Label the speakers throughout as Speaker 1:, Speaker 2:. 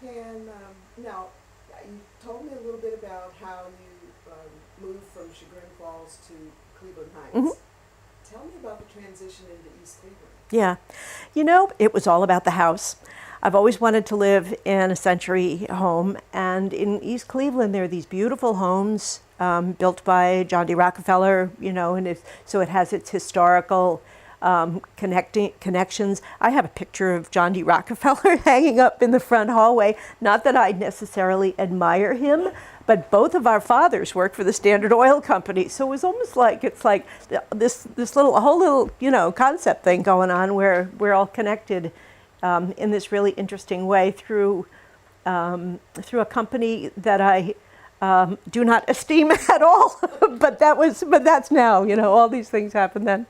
Speaker 1: And now, you told me a little bit about how you moved from Chagrin Falls to Cleveland
Speaker 2: Hmm.
Speaker 1: Heights. Tell me about the transition into East Cleveland.
Speaker 2: Yeah. You know, it was all about the house. I've always wanted to live in a century home, and in East Cleveland, there are these beautiful homes built by John D. Rockefeller, you know, and so it has its historical connections. I have a picture of John D. Rockefeller hanging up in the front hallway. Not that I necessarily admire him, but both of our fathers worked for the Standard Oil Company, so it was almost like it's like this little a whole little concept thing going on where we're all connected in this really interesting way through a company that I do not esteem at all. but that's now. All these things happen then.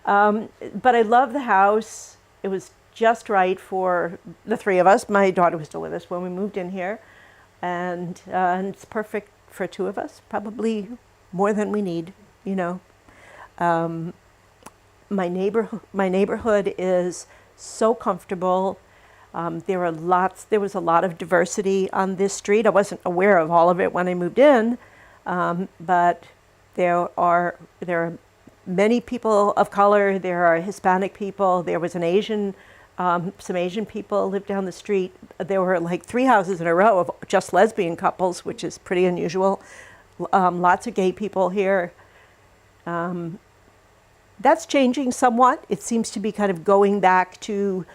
Speaker 2: But I love the house. It was just right for the three of us. My daughter was still with us when we moved in here, and it's perfect for two of us. Probably more than we need. My neighborhood is so comfortable. There was a lot of diversity on this street. I wasn't aware of all of it when I moved in, but there are many people of color. There are Hispanic people. There was some Asian people lived down the street. There were like 3 houses in a row of just lesbian couples, which is pretty unusual. Lots of gay people here. That's changing somewhat. It seems to be kind of going back to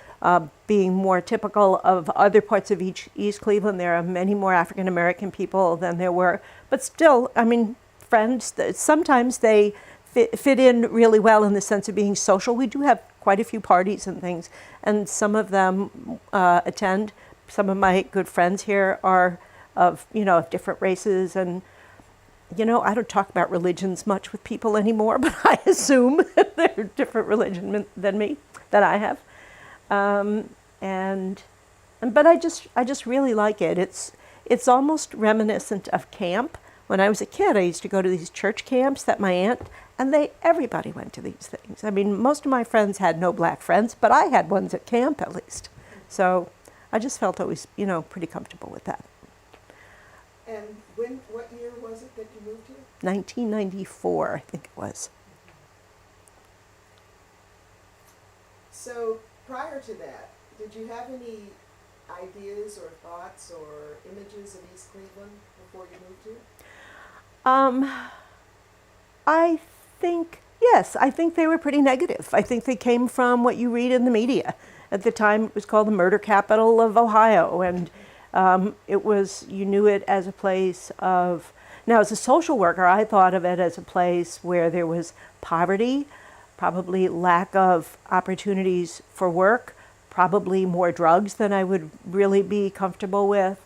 Speaker 2: being more typical of other parts of East Cleveland. There are many more African American people than there were, but still, I mean, friends, sometimes they fit in really well in the sense of being social. We do have quite a few parties and things, and some of them attend. Some of my good friends here are of different races, and I don't talk about religions much with people anymore, but I assume they're different religion than I have. But I just really like it. It's almost reminiscent of camp. When I was a kid, I used to go to these church camps that my aunt, and everybody went to these things. I mean, most of my friends had no black friends, but I had ones at camp at least. So I just felt always, pretty comfortable with that.
Speaker 1: And what year was it that you moved here?
Speaker 2: 1994, I think it was.
Speaker 1: So prior to that, did you have any ideas or thoughts or images of East Cleveland before you moved here?
Speaker 2: I think, yes, I think they were pretty negative. I think they came from what you read in the media. At the time, it was called the murder capital of Ohio, and you knew it as a place of, now as a social worker, I thought of it as a place where there was poverty, probably lack of opportunities for work, probably more drugs than I would really be comfortable with.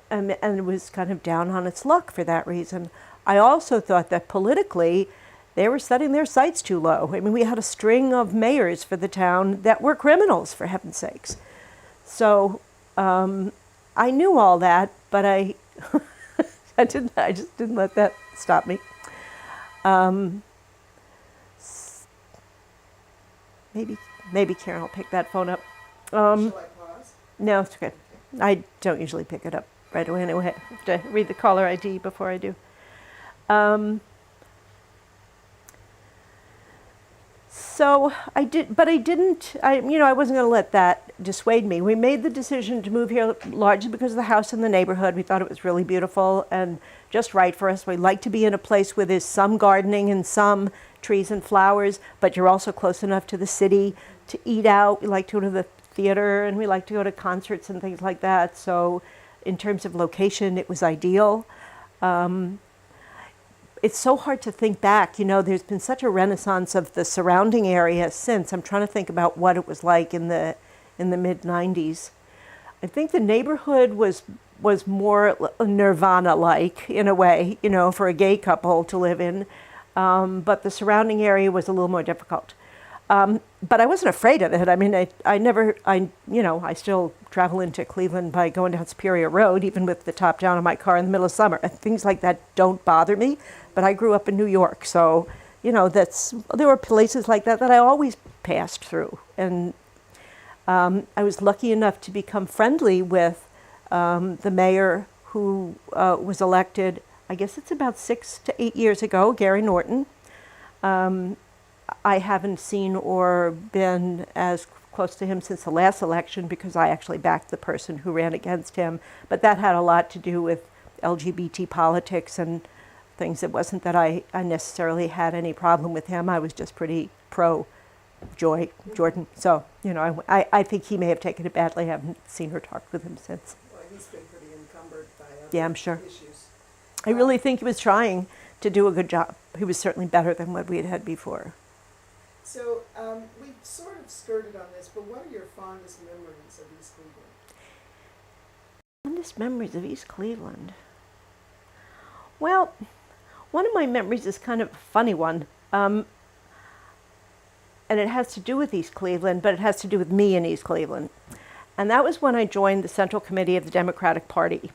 Speaker 2: And it was kind of down on its luck for that reason. I also thought that politically, they were setting their sights too low. I mean, we had a string of mayors for the town that were criminals, for heaven's sakes. So I knew all that, but I just didn't let that stop me. Maybe Karen will pick that phone up.
Speaker 1: Shall I pause?
Speaker 2: No, it's okay. I don't usually pick it up right away anyway. I have to read the caller ID before I do. So I did, but I didn't, I wasn't going to let that dissuade me. We made the decision to move here largely because of the house in the neighborhood. We thought it was really beautiful and just right for us. We like to be in a place where there's some gardening and some trees and flowers, but you're also close enough to the city to eat out. We like to go to the theater and we like to go to concerts and things like that. So in terms of location, it was ideal. It's so hard to think back. There's been such a renaissance of the surrounding area since. I'm trying to think about what it was like in the mid-90s. I think the neighborhood was more Nirvana-like in a way, for a gay couple to live in. But the surrounding area was a little more difficult. But I wasn't afraid of it. I mean, I still travel into Cleveland by going down Superior Road, even with the top down on my car in the middle of summer. Things like that don't bother me. But I grew up in New York, so, there were places like that I always passed through. And I was lucky enough to become friendly with the mayor who was elected, I guess it's about 6 to 8 years ago, Gary Norton. I haven't seen or been as close to him since the last election because I actually backed the person who ran against him. But that had a lot to do with LGBT politics and things. It wasn't that I necessarily had any problem with him. I was just pretty pro Jordan. So, you know, I think he may have taken it badly. I haven't seen or talked with him since.
Speaker 1: Well, he's been pretty encumbered by
Speaker 2: Yeah, I'm sure.
Speaker 1: issues.
Speaker 2: I really think he was trying to do a good job. He was certainly better than what we had had before.
Speaker 1: So we've sort of skirted on this, but what are your fondest memories of East Cleveland?
Speaker 2: Fondest memories of East Cleveland. Well, one of my memories is kind of a funny one. And it has to do with East Cleveland, but it has to do with me in East Cleveland. And that was when I joined the Central Committee of the Democratic Party.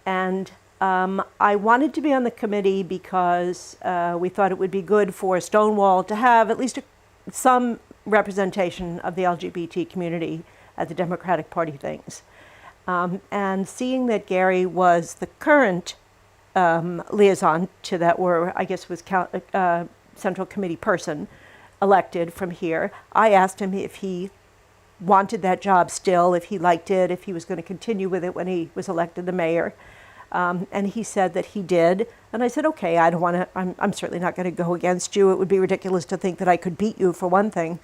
Speaker 2: And I wanted to be on the committee because we thought it would be good for Stonewall to have at least some representation of the LGBT community at the Democratic Party things. And seeing that Gary was the current liaison to that, or I guess was Central Committee person elected from here, I asked him if he wanted that job still, if he liked it, if he was going to continue with it when he was elected the mayor. And he said that he did. And I said, okay, I don't want to, I'm certainly not going to go against you. It would be ridiculous to think that I could beat you for one thing.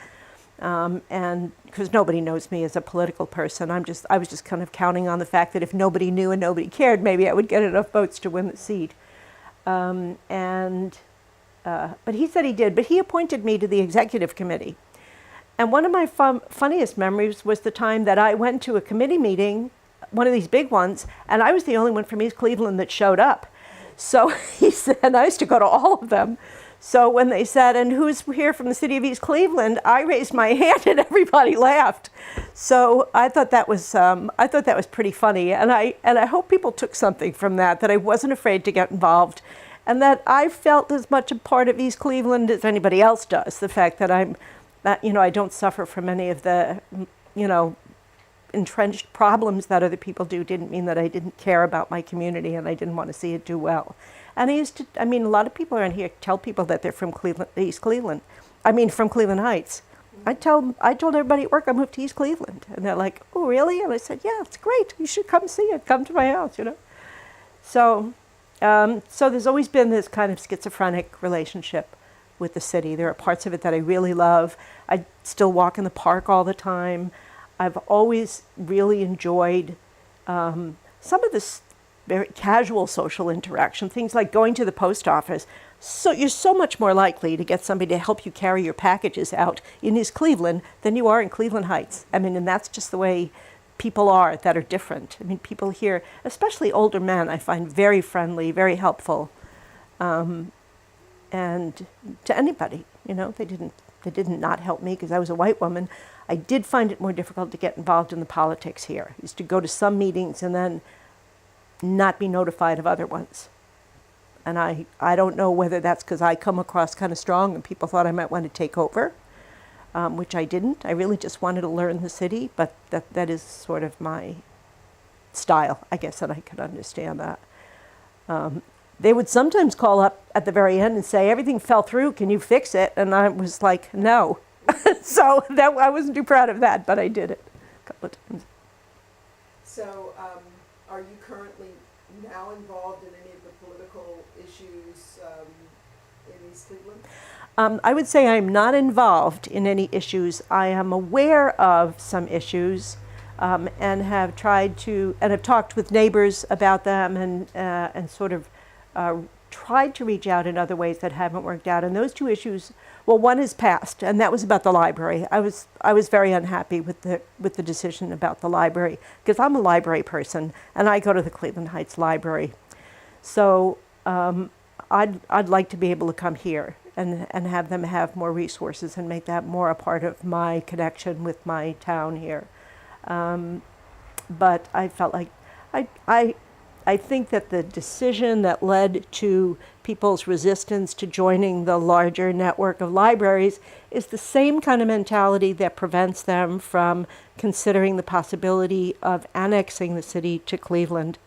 Speaker 2: And because nobody knows me as a political person, I was just kind of counting on the fact that if nobody knew and nobody cared, maybe I would get enough votes to win the seat. But he said he did, but he appointed me to the executive committee. And one of my funniest memories was the time that I went to a committee meeting, one of these big ones, and I was the only one from East Cleveland that showed up. So he said, and I used to go to all of them. So when they said, and who's here from the city of East Cleveland, I raised my hand and everybody laughed. So I thought that was pretty funny, and I hope people took something from that I wasn't afraid to get involved, and that I felt as much a part of East Cleveland as anybody else does. The fact that I don't suffer from any of the, entrenched problems that other people do didn't mean that I didn't care about my community and I didn't want to see it do well. And a lot of people around here tell people that they're from East Cleveland. From Cleveland Heights. I told everybody at work I moved to East Cleveland. And they're like, oh, really? And I said, yeah, it's great. You should come see it. Come to my house, So there's always been this kind of schizophrenic relationship with the city. There are parts of it that I really love. I still walk in the park all the time. I've always really enjoyed some of this very casual social interaction, things like going to the post office. So you're so much more likely to get somebody to help you carry your packages out in East Cleveland than you are in Cleveland Heights. And that's just the way people are that are different. People here, especially older men, I find very friendly, very helpful. And to anybody, they didn't not help me because I was a white woman. I did find it more difficult to get involved in the politics here. I used to go to some meetings and then not be notified of other ones. And I don't know whether that's because I come across kind of strong and people thought I might want to take over, which I didn't. I really just wanted to learn the city, but that is sort of my style, I guess, and I could understand that. They would sometimes call up at the very end and say, everything fell through, can you fix it? And I was like, no. So I wasn't too proud of that, but I did it a couple of times.
Speaker 1: So are you currently now involved in any of the political issues in East Cleveland?
Speaker 2: I would say I'm not involved in any issues. I am aware of some issues and have talked with neighbors about them and sort of tried to reach out in other ways that haven't worked out. And those two issues, well, one is passed, and that was about the library. I was very unhappy with the decision about the library because I'm a library person and I go to the Cleveland Heights Library. So I'd like to be able to come here and have them have more resources and make that more a part of my connection with my town here. But I felt like I I think that the decision that led to people's resistance to joining the larger network of libraries is the same kind of mentality that prevents them from considering the possibility of annexing the city to Cleveland.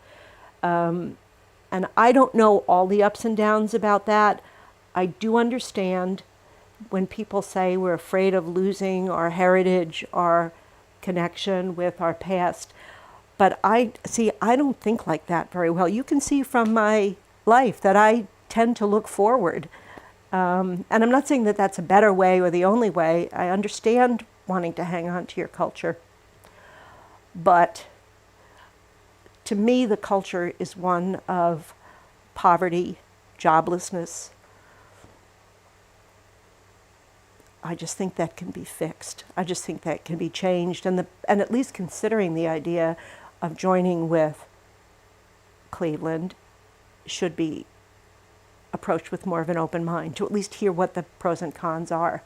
Speaker 2: And I don't know all the ups and downs about that. I do understand when people say we're afraid of losing our heritage, our connection with our past. But I don't think like that very well. You can see from my life that I tend to look forward. And I'm not saying that that's a better way or the only way. I understand wanting to hang on to your culture. But to me, the culture is one of poverty, joblessness. I just think that can be fixed. I just think that can be changed. And at least considering the idea of joining with Cleveland should be approached with more of an open mind, to at least hear what the pros and cons are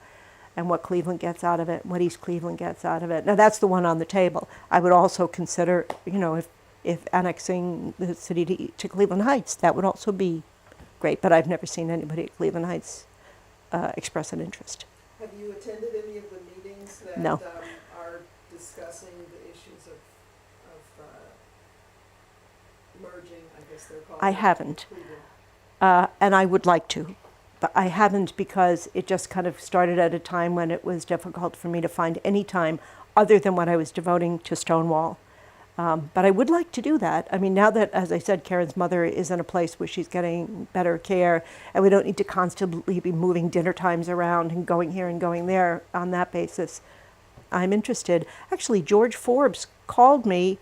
Speaker 2: and what Cleveland gets out of it, what East Cleveland gets out of it. Now, that's the one on the table. I would also consider, if annexing the city to Cleveland Heights, that would also be great. But I've never seen anybody at Cleveland Heights express an interest.
Speaker 1: Have you attended any of the meetings that
Speaker 2: No.
Speaker 1: are discussing the issues of merging, I guess they're called?
Speaker 2: I haven't.
Speaker 1: Cleveland?
Speaker 2: And I would like to. But I haven't because it just kind of started at a time when it was difficult for me to find any time other than what I was devoting to Stonewall. But I would like to do that. I mean, now that, as I said, Karen's mother is in a place where she's getting better care, and we don't need to constantly be moving dinner times around and going here and going there on that basis, I'm interested. Actually, George Forbes called me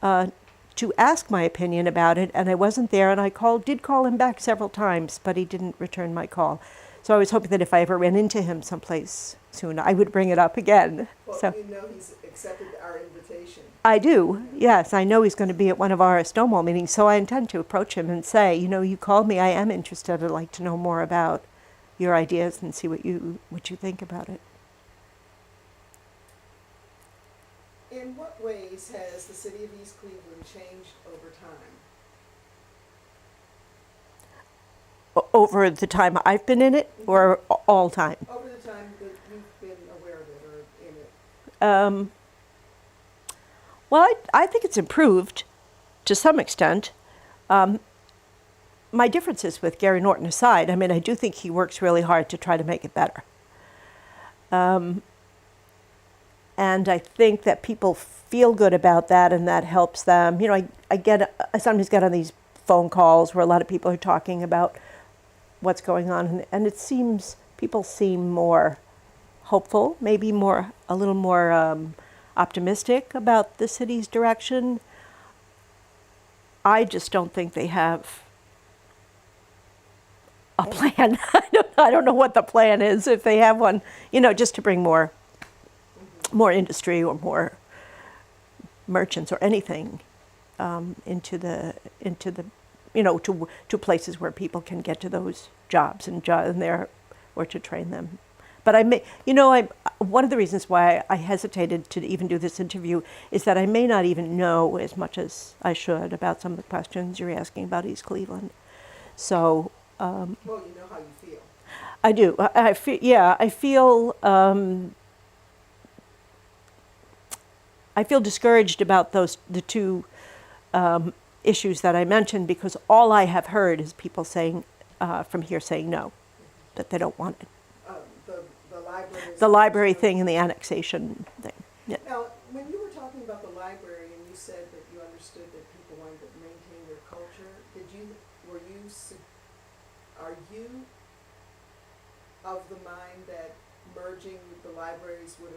Speaker 2: to ask my opinion about it, and I wasn't there, and I did call him back several times, but he didn't return my call. So I was hoping that if I ever ran into him someplace soon, I would bring it up again.
Speaker 1: Well,
Speaker 2: so
Speaker 1: he's accepted our invitation.
Speaker 2: I do, yes. I know he's going to be at one of our Stonewall meetings, so I intend to approach him and say, you called me, I am interested, I'd like to know more about your ideas and see what you think about it.
Speaker 1: In what ways has the city of East Cleveland changed over time?
Speaker 2: Over the time I've been in it, or all time?
Speaker 1: Over the time that you've been aware of it or in it.
Speaker 2: Well, I think it's improved to some extent. My differences with Gary Norton aside, I mean, I do think he works really hard to try to make it better. And I think that people feel good about that, and that helps them. I sometimes get on these phone calls where a lot of people are talking about what's going on, and it seems people seem more hopeful, maybe a little more optimistic about the city's direction. I just don't think they have a plan. I don't know what the plan is, if they have one, just to bring more industry or more merchants or anything into the to places where people can get to those jobs and there, or to train them. But one of the reasons why I hesitated to even do this interview is that I may not even know as much as I should about some of the questions you're asking about East Cleveland. So.
Speaker 1: Well, you know how you feel.
Speaker 2: I do. I feel. Yeah, I feel. I feel discouraged about the two issues that I mentioned, because all I have heard is people saying from here saying no, that they don't want it. The library thing and the annexation thing. Yeah.
Speaker 1: Now, when you were talking about the library and you said that you understood that people wanted to maintain their culture, are you of the mind that merging the libraries would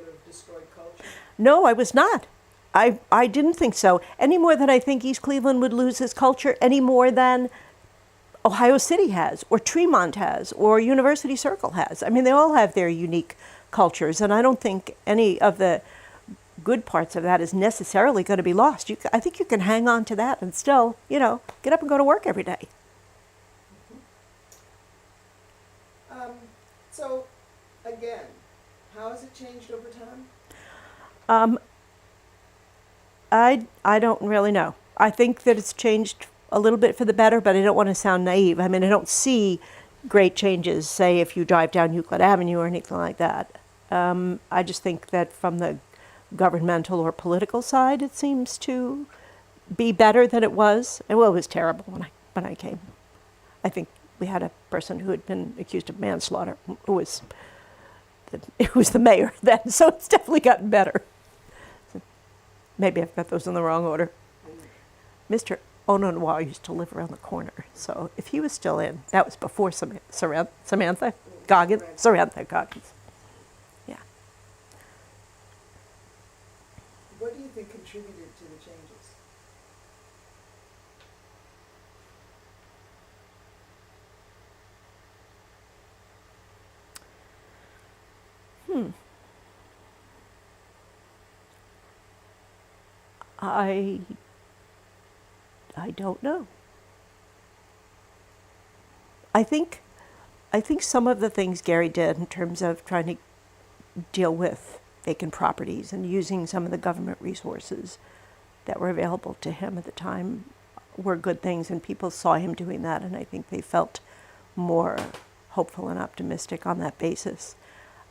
Speaker 1: have destroyed culture?
Speaker 2: No, I was not. I didn't think so. Any more than I think East Cleveland would lose its culture, any more than Ohio City has, or Tremont has, or University Circle has. I mean, they all have their unique cultures, and I don't think any of the good parts of that is necessarily going to be lost. I think you can hang on to that and still, get up and go to work every day.
Speaker 1: So, again, how has it changed over time?
Speaker 2: I don't really know. I think that it's changed a little bit for the better, but I don't want to sound naive. I mean, I don't see great changes, say, if you drive down Euclid Avenue or anything like that. I just think that from the governmental or political side, it seems to be better than it was. And, well, it was terrible when I came. I think we had a person who had been accused of manslaughter, who was the mayor then, so it's definitely gotten better. So maybe I've got those in the wrong order. Mr. Ononwa used to live around the corner, so if he was still in, that was before Samantha Goggins. Samantha Goggins. Yeah.
Speaker 1: What do you think contributed to the changes?
Speaker 2: I don't know. I think some of the things Gary did in terms of trying to deal with vacant properties and using some of the government resources that were available to him at the time were good things, and people saw him doing that, and I think they felt more hopeful and optimistic on that basis.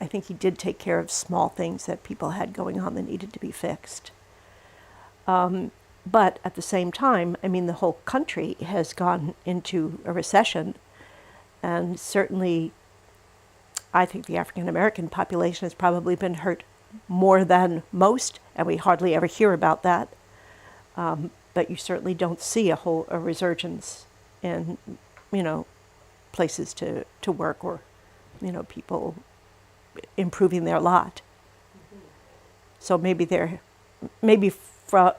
Speaker 2: I think he did take care of small things that people had going on that needed to be fixed. But at the same time, I mean, the whole country has gone into a recession, and certainly I think the African American population has probably been hurt more than most, and we hardly ever hear about that. But you certainly don't see a resurgence in, places to work, or, people improving their lot. So maybe for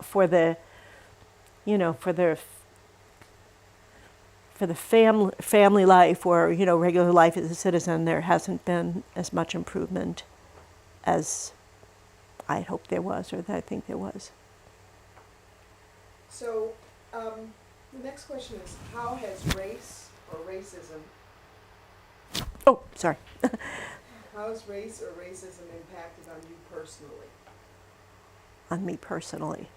Speaker 2: the family life, or regular life as a citizen, there hasn't been as much improvement as I hoped there was, or that I think there was.
Speaker 1: So the next question is, how has race or racism
Speaker 2: Oh, sorry.
Speaker 1: How has race or racism impacted on you personally?
Speaker 2: On me personally.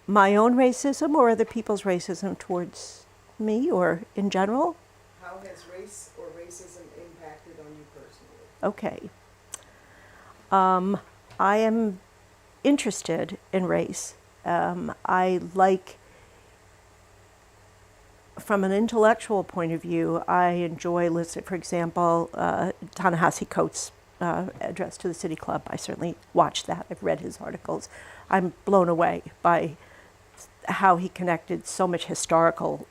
Speaker 2: My own racism, or other people's racism towards me, or in general?
Speaker 1: How has race or racism impacted on you personally?
Speaker 2: Okay. I am interested in race. I like, from an intellectual point of view, I enjoy listening, for example, Ta-Nehisi Coates' address to the City Club. I certainly watched that. I've read his articles. I'm blown away by how he connected so much historical,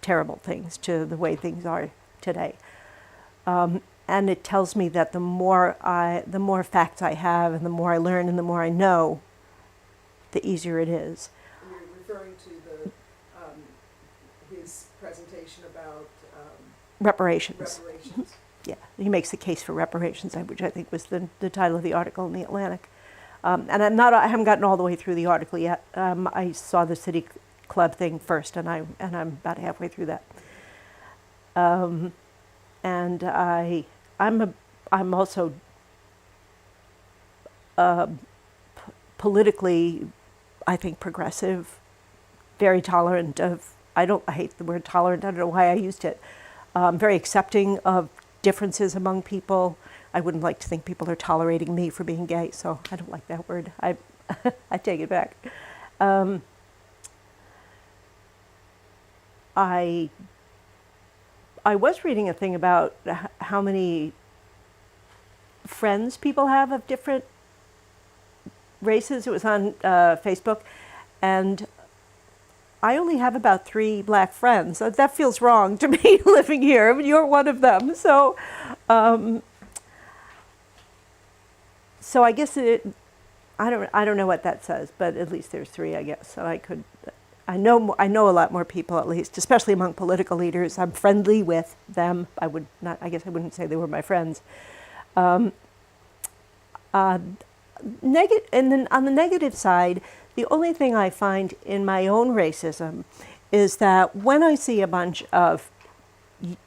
Speaker 2: terrible things to the way things are today. And it tells me that the more facts I have, and the more I learn, and the more I know, the easier it is.
Speaker 1: And you're referring to his presentation about
Speaker 2: reparations.
Speaker 1: reparations.
Speaker 2: Yeah, he makes the case for reparations, which I think was the title of the article in the Atlantic. And I haven't gotten all the way through the article yet. I saw the City Club thing first, and I'm about halfway through that. And I'm also politically, I think, progressive, very tolerant of. I hate the word tolerant. I don't know why I used it. Very accepting of differences among people. I wouldn't like to think people are tolerating me for being gay, so I don't like that word. I take it back. I was reading a thing about how many friends people have of different races. It was on Facebook, and I only have about 3 black friends. That feels wrong to me living here. I mean, you're one of them. So I guess I don't know what that says, but at least there's 3, I guess. So I know a lot more people, at least, especially among political leaders. I'm friendly with them. I guess I wouldn't say they were my friends. And then on the negative side, the only thing I find in my own racism is that when I see a bunch of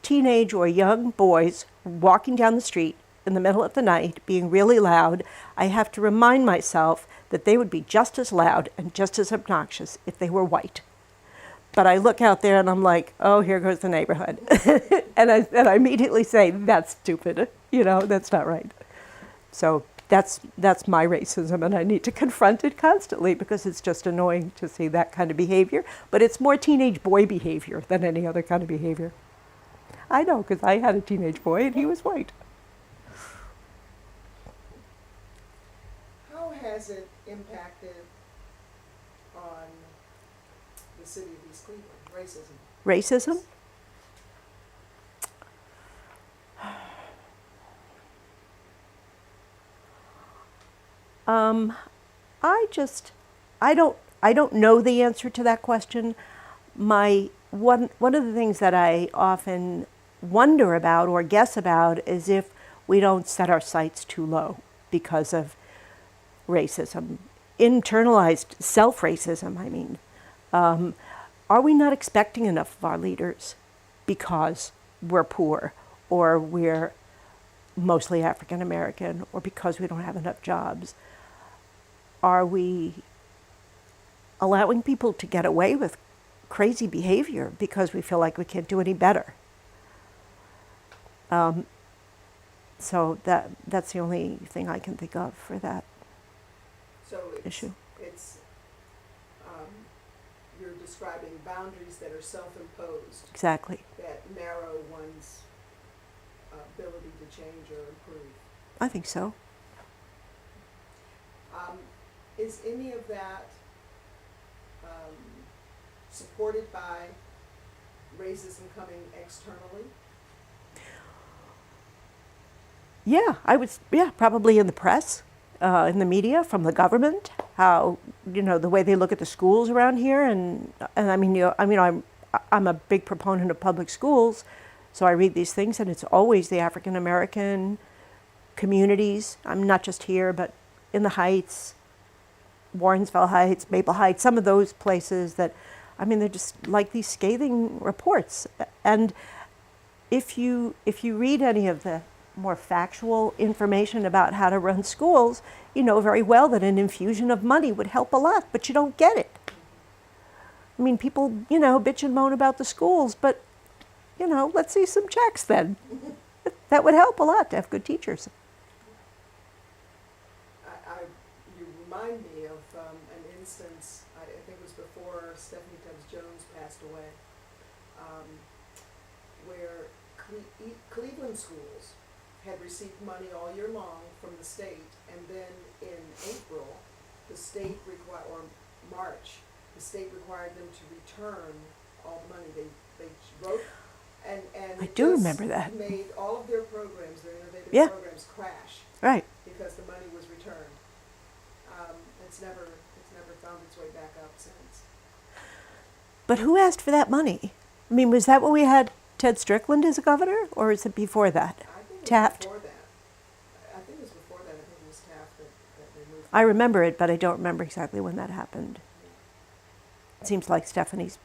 Speaker 2: teenage or young boys walking down the street in the middle of the night being really loud, I have to remind myself that they would be just as loud and just as obnoxious if they were white. But I look out there and I'm like, oh, here goes the neighborhood. and I immediately say, that's stupid. That's not right. So that's my racism, and I need to confront it constantly because it's just annoying to see that kind of behavior. But it's more teenage boy behavior than any other kind of behavior. I know, because I had a teenage boy and he was white.
Speaker 1: How has it impacted on the city of East Cleveland, racism?
Speaker 2: Racism? I don't know the answer to that question. One of the things that I often wonder about or guess about is if we don't set our sights too low because of racism, internalized self-racism, I mean. Are we not expecting enough of our leaders because we're poor, or we're mostly African American, or because we don't have enough jobs? Are we allowing people to get away with crazy behavior because we feel like we can't do any better? So that's the only thing I can think of for that issue.
Speaker 1: You're describing boundaries that are self-imposed.
Speaker 2: Exactly.
Speaker 1: That narrow one's ability to change or improve.
Speaker 2: I think so.
Speaker 1: Is any of that supported by racism coming externally?
Speaker 2: Yeah, probably in the press, in the media, from the government, how, the way they look at the schools around here. And I mean, I'm a big proponent of public schools, so I read these things, and it's always the African American communities. I'm not just here, but in the Heights, Warrensville Heights, Maple Heights, some of those places that, they're just like these scathing reports. And if you read any of the more factual information about how to run schools, you know very well that an infusion of money would help a lot, but you don't get it. People, bitch and moan about the schools, but, let's see some checks then. That would help a lot to have good teachers.
Speaker 1: You remind me of an instance, I think it was before Stephanie Tubbs-Jones passed away, where Cleveland schools had received money all year long from the state, and then in April, the state March, the state required them to return all the money they wrote, and
Speaker 2: I do remember that.
Speaker 1: Made all of their programs, their innovative programs, crash.
Speaker 2: Right.
Speaker 1: Because the money was returned. It's never found its way back up since.
Speaker 2: But who asked for that money? Was that when we had Ted Strickland as a governor, or is it before that?
Speaker 1: I think it was
Speaker 2: Taft?
Speaker 1: before that. I think it was before that. I think it was Taft that they moved.
Speaker 2: I remember it, but I don't remember exactly when that happened. It seems like Stephanie's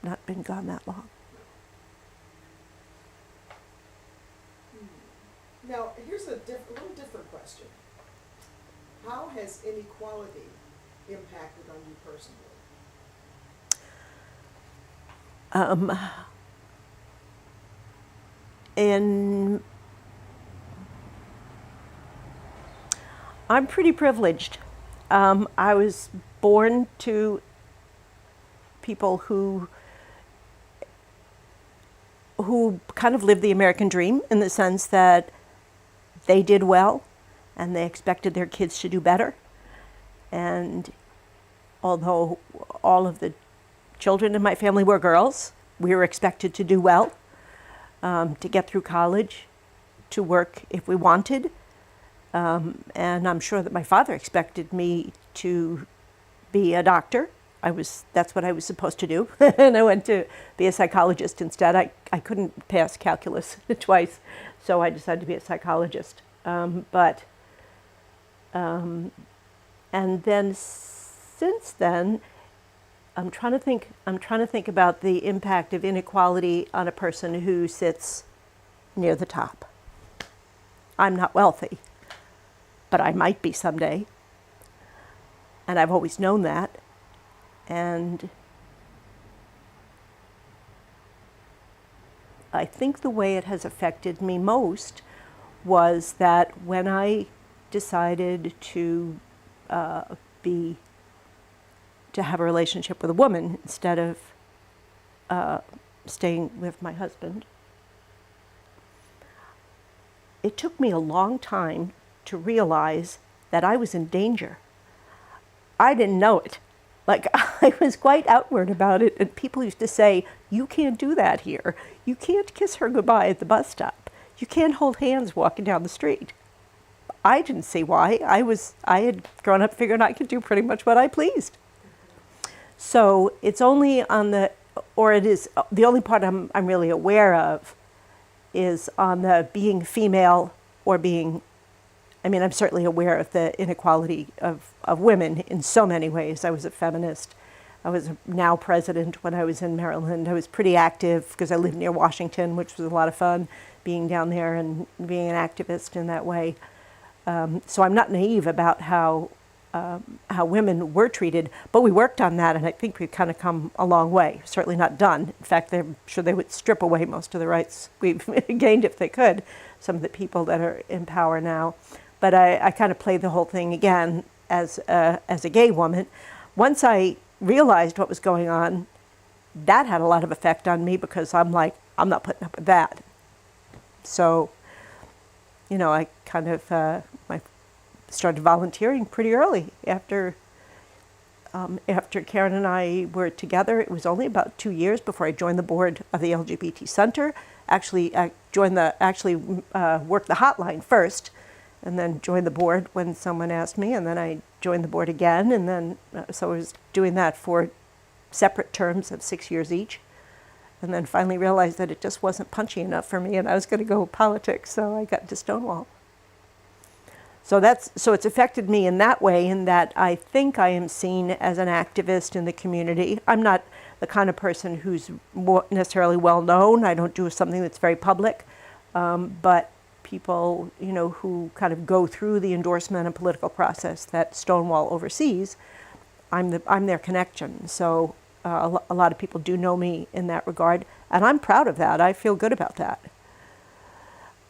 Speaker 2: not been gone that long.
Speaker 1: Now, here's a little different question. How has inequality impacted on you personally?
Speaker 2: I'm pretty privileged. I was born to people who kind of lived the American dream, in the sense that they did well and they expected their kids to do better. And although all of the children in my family were girls, we were expected to do well, to get through college, to work if we wanted. And I'm sure that my father expected me to be a doctor. That's what I was supposed to do. And I went to be a psychologist instead. I couldn't pass calculus twice, so I decided to be a psychologist. And then since then, I'm trying to think about the impact of inequality on a person who sits near the top. I'm not wealthy, but I might be someday. And I've always known that. And I think the way it has affected me most was that when I decided to have a relationship with a woman instead of staying with my husband, it took me a long time to realize that I was in danger. I didn't know it. Like, I was quite outward about it, and people used to say, "You can't do that here. You can't kiss her goodbye at the bus stop. You can't hold hands walking down the street." I didn't see why. I had grown up figuring I could do pretty much what I pleased. So it's only on the, or it is, the only part I'm really aware of is on the being female or being, I mean, I'm certainly aware of the inequality of women in so many ways. I was a feminist. I was now president when I was in Maryland. I was pretty active because I lived near Washington, which was a lot of fun, being down there and being an activist in that way. So I'm not naive about how women were treated, but we worked on that, and I think we've kind of come a long way. Certainly not done. In fact, I'm sure they would strip away most of the rights we've gained if they could, some of the people that are in power now. But I kind of played the whole thing again as a gay woman. Once I realized what was going on, that had a lot of effect on me because I'm like, I'm not putting up with that. So, you know, I kind of I started volunteering pretty early after Karen and I were together. It was only about 2 years before I joined the board of the LGBT Center. Actually, I worked the hotline first, and then joined the board when someone asked me, and then I joined the board again, and then so I was doing that for separate terms of 6 years each, and then finally realized that it just wasn't punchy enough for me, and I was going to go politics, so I got into Stonewall. So it's affected me in that way, in that I think I am seen as an activist in the community. I'm not the kind of person who's necessarily well known. I don't do something that's very public, but people, you know, who kind of go through the endorsement and political process that Stonewall oversees, I'm their connection. So a lot of people do know me in that regard, and I'm proud of that. I feel good about that.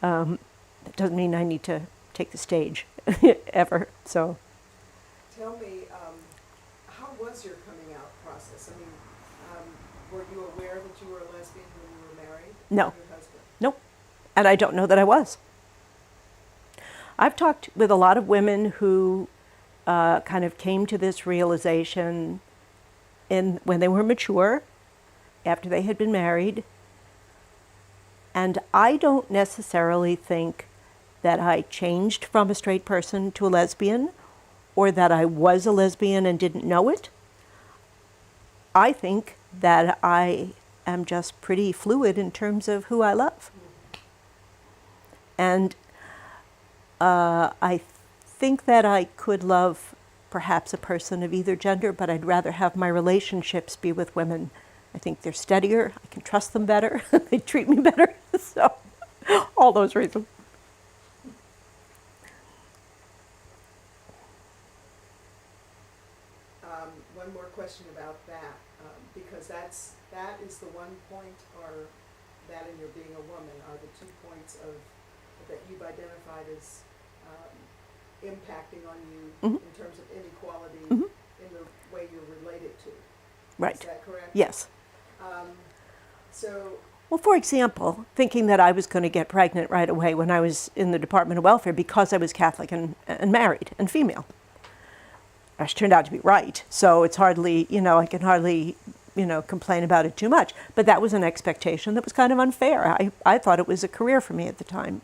Speaker 2: It doesn't mean I need to take the stage ever. So
Speaker 1: Tell me, how was your coming out process? I mean, were you aware that you were a lesbian when you were married?
Speaker 2: No.
Speaker 1: To your husband?
Speaker 2: Nope. And I don't know that I was. I've talked with a lot of women who kind of came to this realization when they were mature, after they had been married. And I don't necessarily think that I changed from a straight person to a lesbian, or that I was a lesbian and didn't know it. I think that I am just pretty fluid in terms of who I love. And I think that I could love perhaps a person of either gender, but I'd rather have my relationships be with women. I think they're steadier, I can trust them better, they treat me better, so all those reasons.
Speaker 1: One more question about that, because that is the one point, or that and your being a woman are the 2 points that you've identified as impacting on you in terms of inequality in the way you're related to.
Speaker 2: Right.
Speaker 1: Is that correct?
Speaker 2: Yes.
Speaker 1: So,
Speaker 2: Well, for example, thinking that I was going to get pregnant right away when I was in the Department of Welfare because I was Catholic and married and female. Which turned out to be right. So it's hardly, I can hardly, complain about it too much. But that was an expectation that was kind of unfair. I thought it was a career for me at the time,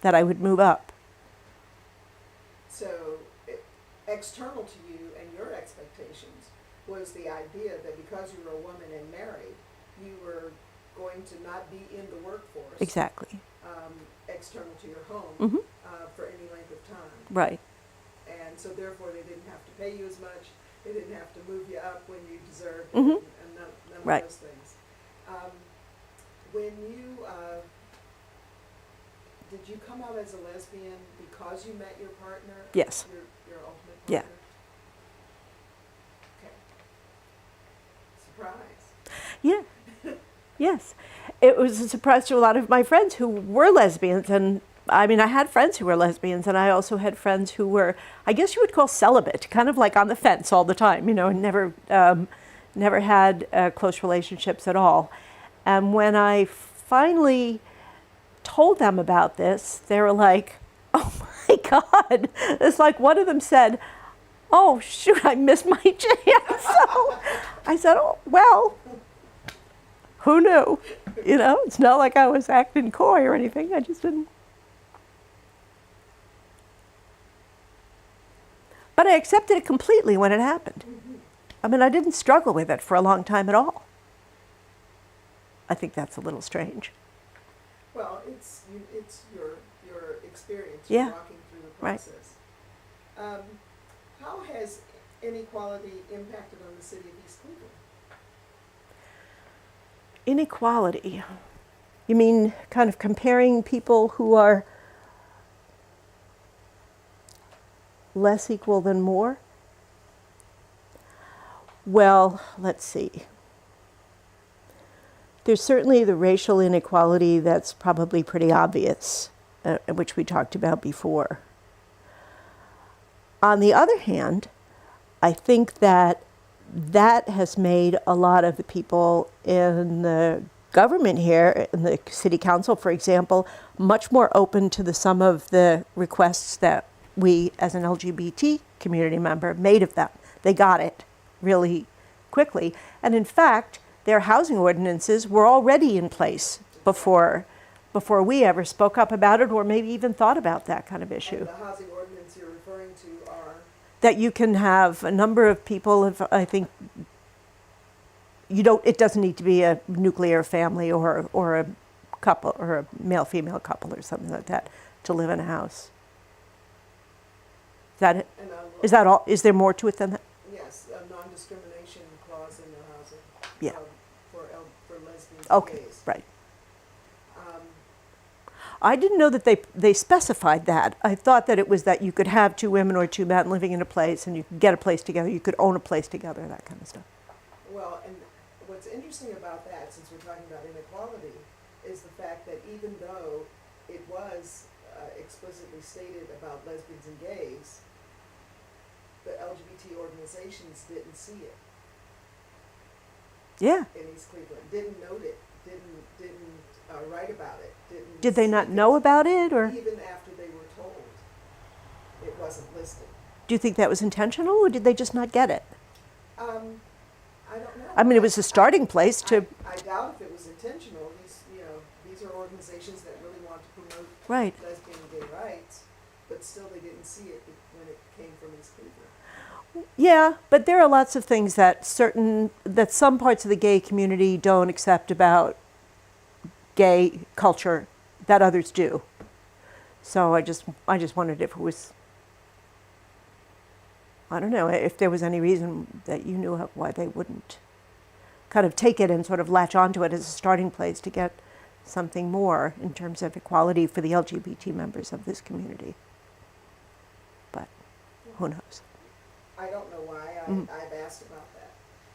Speaker 2: that I would move up.
Speaker 1: So external to you and your expectations was the idea that because you were a woman and married, you were going to not be in the workforce.
Speaker 2: Exactly.
Speaker 1: External to your home for any length of time.
Speaker 2: Right.
Speaker 1: And so therefore they didn't have to pay you as much, they didn't have to move you up when you deserved
Speaker 2: Mhm.
Speaker 1: it, and none
Speaker 2: Right.
Speaker 1: of those things. When you did you come out as a lesbian because you met your partner?
Speaker 2: Yes.
Speaker 1: Your ultimate
Speaker 2: Yeah.
Speaker 1: partner? Okay. Surprise.
Speaker 2: Yeah. Yes. It was a surprise to a lot of my friends who were lesbians. And I mean, I had friends who were lesbians, and I also had friends who were, I guess you would call celibate, kind of like on the fence all the time, you know, and never had close relationships at all. And when I finally told them about this, they were like, oh my God. It's like one of them said, oh, shoot, I missed my chance. So I said, oh, well, who knew? You know, it's not like I was acting coy or anything. I just didn't. But I accepted it completely when it happened. I mean, I didn't struggle with it for a long time at all. I think that's a little strange.
Speaker 1: Well, it's your experience.
Speaker 2: Yeah.
Speaker 1: You're walking through the
Speaker 2: Right.
Speaker 1: process. How has inequality impacted on the city of East Cleveland?
Speaker 2: Inequality. You mean kind of comparing people who are less equal than more? Well, let's see. There's certainly the racial inequality that's probably pretty obvious, which we talked about before. On the other hand, I think that has made a lot of the people in the government here, in the city council, for example, much more open to some of the requests that we, as an LGBT community member, made of them. They got it really quickly. And in fact, their housing ordinances were already in place before we ever spoke up about it or maybe even thought about that kind of issue.
Speaker 1: And the housing ordinance you're referring to are?
Speaker 2: That you can have a number of people, I think, it doesn't need to be a nuclear family or a couple or a male-female couple or something like that to live in a house. Is that it?
Speaker 1: And
Speaker 2: Is that all? Is there more to it than that?
Speaker 1: yes, a non-discrimination clause in the housing.
Speaker 2: Yeah.
Speaker 1: For lesbians and
Speaker 2: Okay,
Speaker 1: gays.
Speaker 2: right.
Speaker 1: Um,
Speaker 2: I didn't know that they specified that. I thought that it was that you could have two women or two men living in a place and you could get a place together, you could own a place together, that kind of stuff.
Speaker 1: Well, and what's interesting about that, since we're talking about inequality, is the fact that even though it was explicitly stated about lesbians and gays, the LGBT organizations didn't see it
Speaker 2: Yeah.
Speaker 1: in East Cleveland, didn't note it, didn't write about it, didn't.
Speaker 2: Did they not
Speaker 1: speak
Speaker 2: know
Speaker 1: it.
Speaker 2: about it, or
Speaker 1: Even after they were told, it wasn't listed.
Speaker 2: do you think that was intentional, or did they just not get it?
Speaker 1: I don't know.
Speaker 2: I mean, it was a starting place to.
Speaker 1: I doubt if it was intentional. These are organizations that really want to promote
Speaker 2: Right.
Speaker 1: lesbian and gay rights, but still they didn't see it when it came from East Cleveland.
Speaker 2: Yeah, but there are lots of things that some parts of the gay community don't accept about gay culture that others do. So I just wondered if it was, I don't know, if there was any reason that you knew why they wouldn't kind of take it and sort of latch onto it as a starting place to get something more in terms of equality for the LGBT members of this community. But who knows?
Speaker 1: I don't know why. I've asked about that,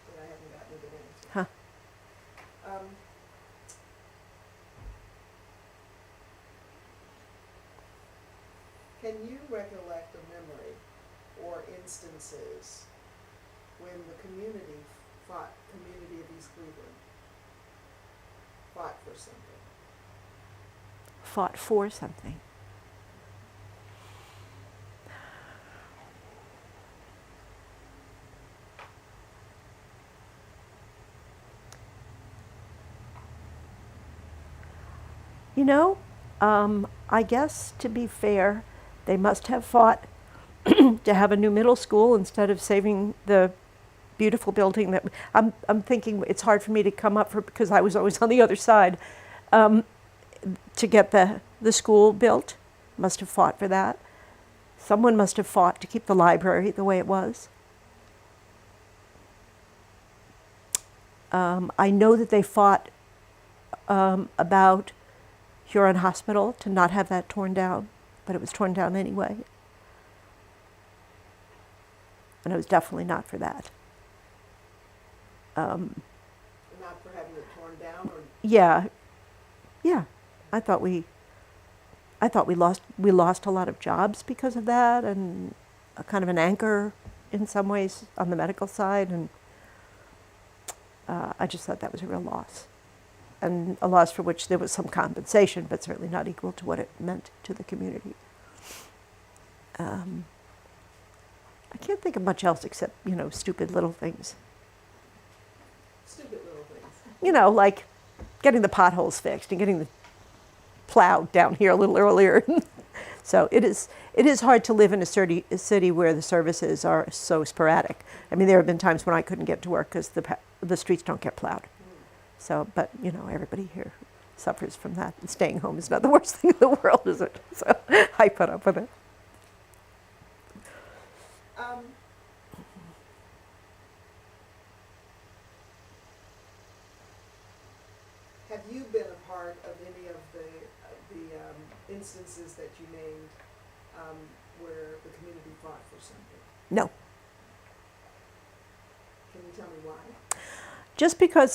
Speaker 1: but I haven't gotten a good answer.
Speaker 2: Huh.
Speaker 1: Can you recollect a memory or instances when the community of East Cleveland fought for something?
Speaker 2: Fought for something. You know, I guess to be fair, they must have fought to have a new middle school instead of saving the beautiful building that I'm thinking it's hard for me to come up for because I was always on the other side to get the school built. Must have fought for that. Someone must have fought to keep the library the way it was. I know that they fought about Huron Hospital to not have that torn down, but it was torn down anyway. And I was definitely not for that.
Speaker 1: Not for having it torn down, or
Speaker 2: Yeah, I thought we lost a lot of jobs because of that, and a kind of an anchor in some ways on the medical side, and I just thought that was a real loss, and a loss for which there was some compensation, but certainly not equal to what it meant to the community. I can't think of much else except, stupid little things.
Speaker 1: stupid little things.
Speaker 2: Like getting the potholes fixed and getting the plowed down here a little earlier. So it is hard to live in a city where the services are so sporadic. I mean, there have been times when I couldn't get to work because the streets don't get plowed. So, but everybody here suffers from that. And staying home is not the worst thing in the world, is it? So I put up with it.
Speaker 1: Have you been a part of any of the instances that you named where the community fought for something?
Speaker 2: No.
Speaker 1: Can you tell me why?
Speaker 2: Just because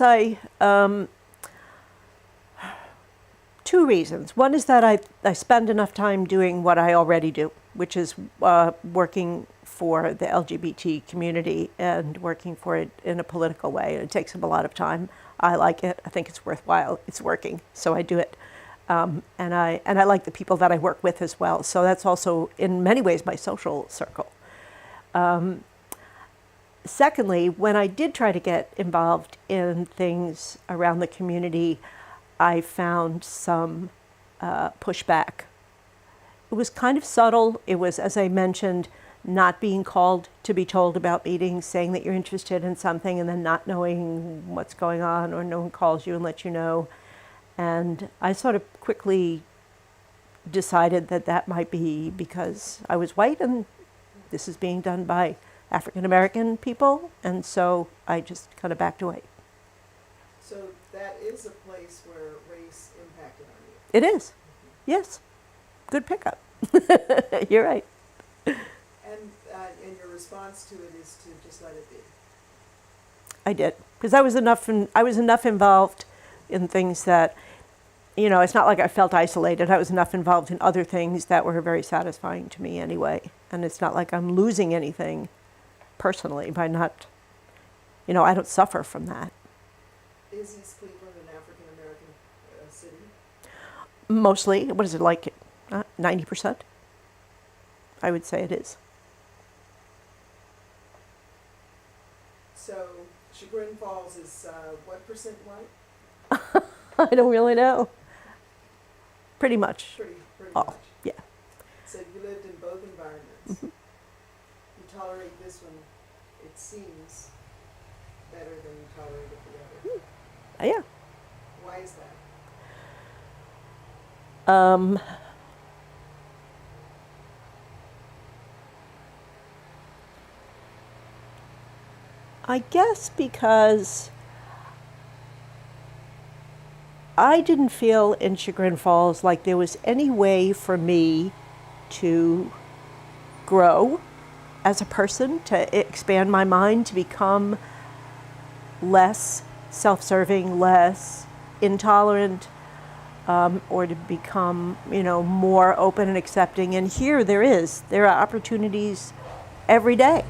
Speaker 2: two reasons. One is that I spend enough time doing what I already do, which is working for the LGBT community and working for it in a political way. And it takes up a lot of time. I like it. I think it's worthwhile. It's working, so I do it. And I like the people that I work with as well. So that's also, in many ways, my social circle. Secondly, when I did try to get involved in things around the community, I found some pushback. It was kind of subtle. It was, as I mentioned, not being called to be told about meetings, saying that you're interested in something and then not knowing what's going on, or no one calls you and lets you know. And I sort of quickly decided that that might be because I was white and this is being done by African American people, and so I just kind of backed away.
Speaker 1: So that is a place where race impacted on you.
Speaker 2: It is, yes. Good pickup. You're right.
Speaker 1: And your response to it is to just let it be.
Speaker 2: I did, because I was enough involved in things that, it's not like I felt isolated. I was enough involved in other things that were very satisfying to me anyway. And it's not like I'm losing anything personally by not, I don't suffer from that.
Speaker 1: Is East Cleveland an African American city?
Speaker 2: Mostly. What is it, like 90%? I would say it is.
Speaker 1: So Chagrin Falls is what percent white?
Speaker 2: I don't really know. Pretty much.
Speaker 1: Pretty
Speaker 2: Oh,
Speaker 1: much.
Speaker 2: yeah.
Speaker 1: So you lived in both environments.
Speaker 2: Mm-hmm.
Speaker 1: You tolerate this one, it seems, better than you tolerated the other.
Speaker 2: Yeah.
Speaker 1: Why is that?
Speaker 2: I guess because I didn't feel in Chagrin Falls like there was any way for me to grow as a person, to expand my mind, to become less self-serving, less intolerant, or to become, more open and accepting. And here there are opportunities every day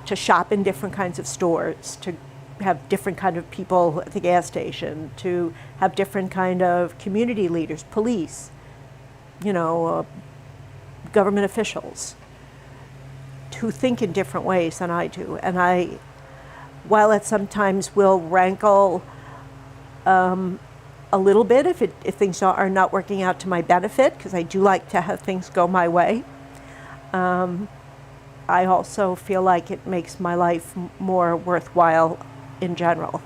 Speaker 2: to shop in different kinds of stores, to have different kind of people at the gas station, to have different kind of community leaders, police, government officials, who think in different ways than I do. And while it sometimes will rankle a little bit if things are not working out to my benefit, because I do like to have things go my way, I also feel like it makes my life more worthwhile in general.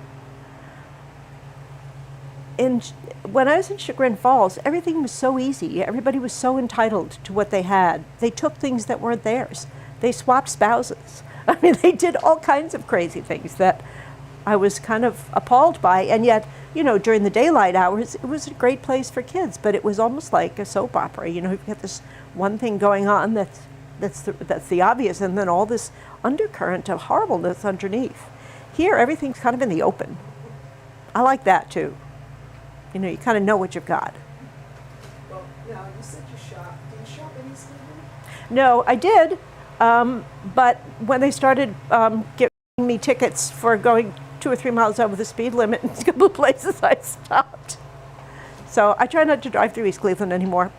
Speaker 2: When I was in Chagrin Falls, everything was so easy. Everybody was so entitled to what they had. They took things that weren't theirs. They swapped spouses. I mean, they did all kinds of crazy things that I was kind of appalled by. And yet, during the daylight hours, it was a great place for kids, but it was almost like a soap opera. You've got this one thing going on that's the obvious, and then all this undercurrent of horribleness underneath. Here, everything's kind of in the open. I like that too. You kind of know what you've got.
Speaker 1: Well, now you said you shop. Do you shop in East Cleveland?
Speaker 2: No, I did, but when they started giving me tickets for going 2 or 3 miles over the speed limit in a couple of places, I stopped. So I try not to drive through East Cleveland anymore.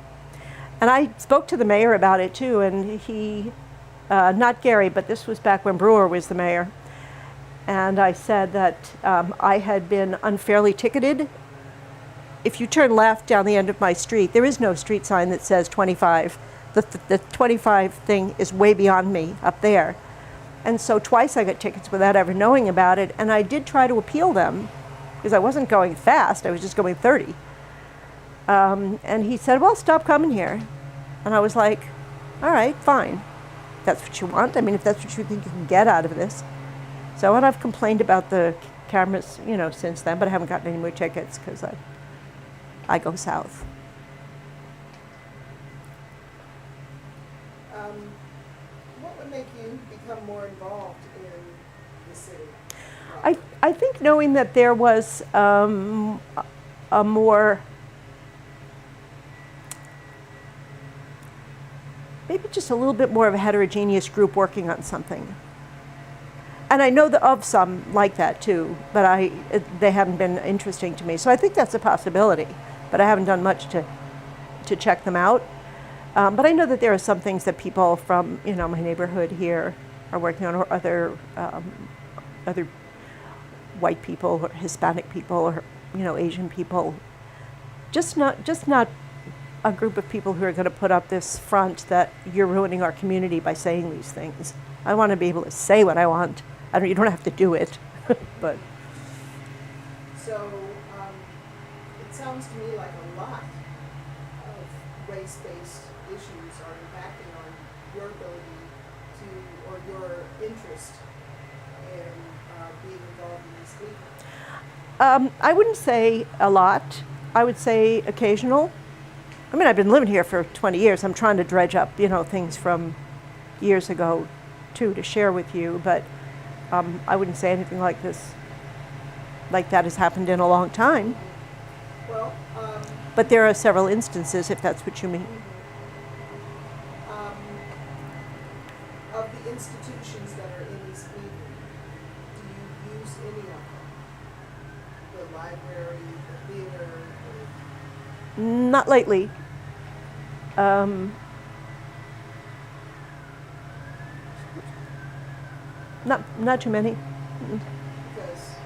Speaker 2: And I spoke to the mayor about it too, and he, not Gary, but this was back when Brewer was the mayor. And I said that I had been unfairly ticketed. If you turn left down the end of my street, there is no street sign that says 25. The 25 thing is way beyond me up there. And so twice I got tickets without ever knowing about it. And I did try to appeal them because I wasn't going fast. I was just going 30. And he said, well, stop coming here. And I was like, all right, fine. That's what you want. I mean, if that's what you think you can get out of this. So, and I've complained about the cameras, since then, but I haven't gotten any more tickets because I go south.
Speaker 1: What would make you become more involved in the city?
Speaker 2: I think knowing that there was a more, maybe just a little bit more of a heterogeneous group working on something. And I know of some like that too, but they haven't been interesting to me. So I think that's a possibility, but I haven't done much to check them out. But I know that there are some things that people from my neighborhood here are working on, or other white people or Hispanic people or Asian people. Just not a group of people who are going to put up this front that you're ruining our community by saying these things. I want to be able to say what I want. You don't have to do it, but.
Speaker 1: So it sounds to me like a lot of race-based issues are impacting on your ability to, or your interest in being involved in East Cleveland.
Speaker 2: I wouldn't say a lot. I would say occasional. I mean, I've been living here for 20 years. I'm trying to dredge up, things from years ago, too, to share with you. But I wouldn't say anything like that has happened in a long time.
Speaker 1: Well,
Speaker 2: but there are several instances, if that's what you mean.
Speaker 1: Of the institutions that are in East Cleveland, do you use any of them? The library, the theater?
Speaker 2: Not lately. Not too many.
Speaker 1: Because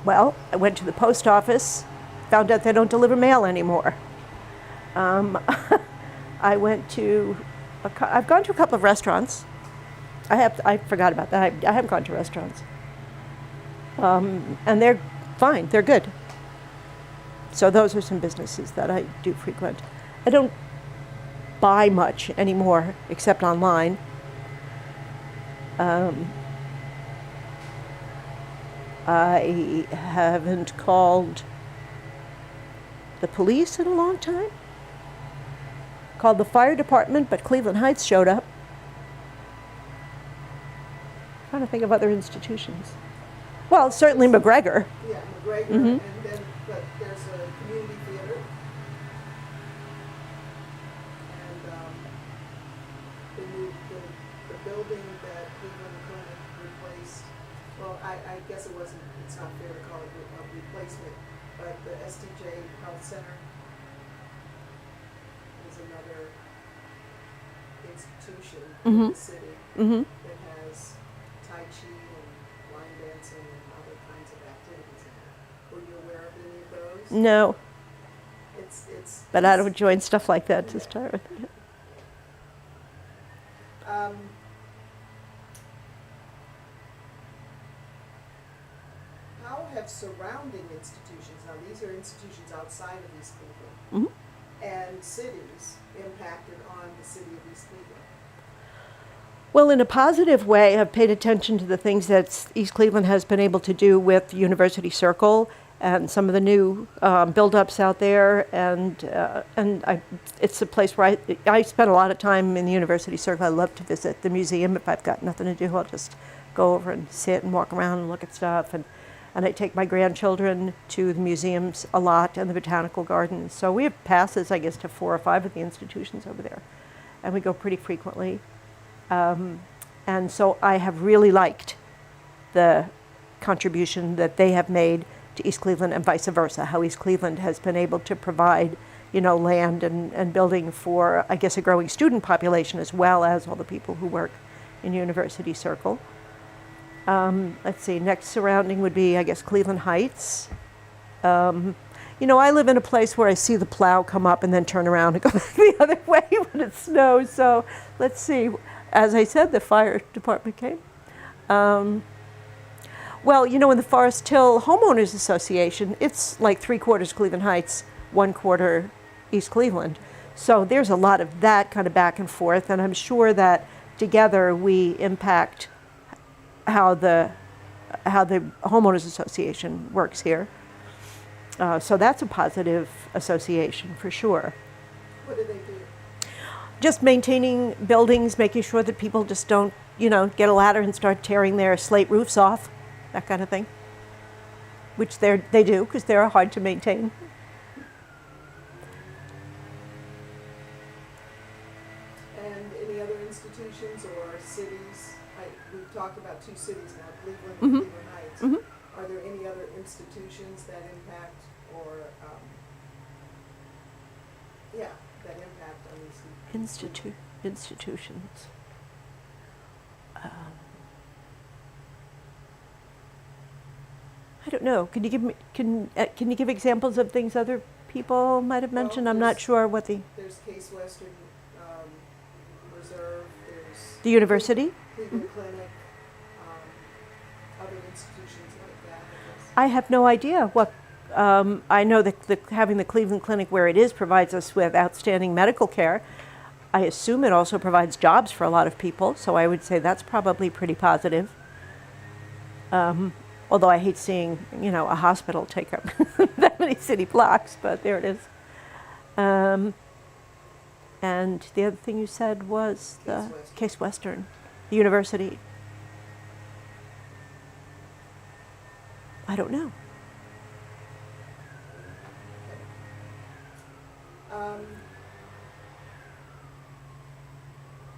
Speaker 2: Well, I went to the post office, found out they don't deliver mail anymore. I went to, I've gone to a couple of restaurants. I forgot about that. I haven't gone to restaurants. And they're fine, they're good. So those are some businesses that I do frequent. I don't buy much anymore, except online. I haven't called the police in a long time. Called the fire department, but Cleveland Heights showed up. Trying to think of other institutions. Well, certainly McGregor.
Speaker 1: yeah, McGregor,
Speaker 2: Mhm.
Speaker 1: and then but there's a community theater, and the building that Cleveland Clinic replaced. Well, I guess it's not fair to call it a replacement, but the STJ Health Center is another institution in the city
Speaker 2: Mm-hmm.
Speaker 1: that has Tai Chi and line dancing and other kinds of activities in it. Were you aware of any of those?
Speaker 2: No, but I
Speaker 1: it's-
Speaker 2: don't join stuff like that to start with.
Speaker 1: How have surrounding institutions, now these are institutions outside of East Cleveland,
Speaker 2: Mhm.
Speaker 1: and cities impacted on the city of East Cleveland?
Speaker 2: Well, in a positive way, I've paid attention to the things that East Cleveland has been able to do with University Circle and some of the new build-ups out there, and it's a place where I spend a lot of time in the University Circle. I love to visit the museum. If I've got nothing to do, I'll just go over and sit and walk around and look at stuff, and I take my grandchildren to the museums a lot and the botanical gardens. So we have passes, I guess, to 4 or 5 of the institutions over there, and we go pretty frequently. And so I have really liked the contribution that they have made to East Cleveland and vice versa, how East Cleveland has been able to provide, land and building for, I guess, a growing student population as well as all the people who work in University Circle. Let's see, next surrounding would be, I guess, Cleveland Heights. I live in a place where I see the plow come up and then turn around and go back the other way when it snows. So let's see. As I said, the fire department came. Well, in the Forest Hill Homeowners Association, it's like 3/4 Cleveland Heights, 1/4 East Cleveland. So there's a lot of that kind of back and forth, and I'm sure that together we impact how the Homeowners Association works here. So that's a positive association for sure.
Speaker 1: What do they do?
Speaker 2: Just maintaining buildings, making sure that people just don't, get a ladder and start tearing their slate roofs off, that kind of thing. Which they do, because they're hard to maintain.
Speaker 1: And any other institutions or cities? We've talked about 2 cities now, Cleveland and
Speaker 2: Mm-hmm.
Speaker 1: Cleveland Heights.
Speaker 2: Mm-hmm.
Speaker 1: Are there any other institutions that impact or, that impact on these?
Speaker 2: Institutions. I don't know. Can you give examples of things other people might have mentioned?
Speaker 1: Well,
Speaker 2: I'm not sure what
Speaker 1: There's Case Western Reserve. There's
Speaker 2: the university.
Speaker 1: Cleveland Clinic. Other institutions like that.
Speaker 2: I have no idea what. I know that having the Cleveland Clinic where it is provides us with outstanding medical care. I assume it also provides jobs for a lot of people, so I would say that's probably pretty positive. Although I hate seeing, a hospital take up that many city blocks, but there it is. And the other thing you said was the Case Western, the university. I don't know.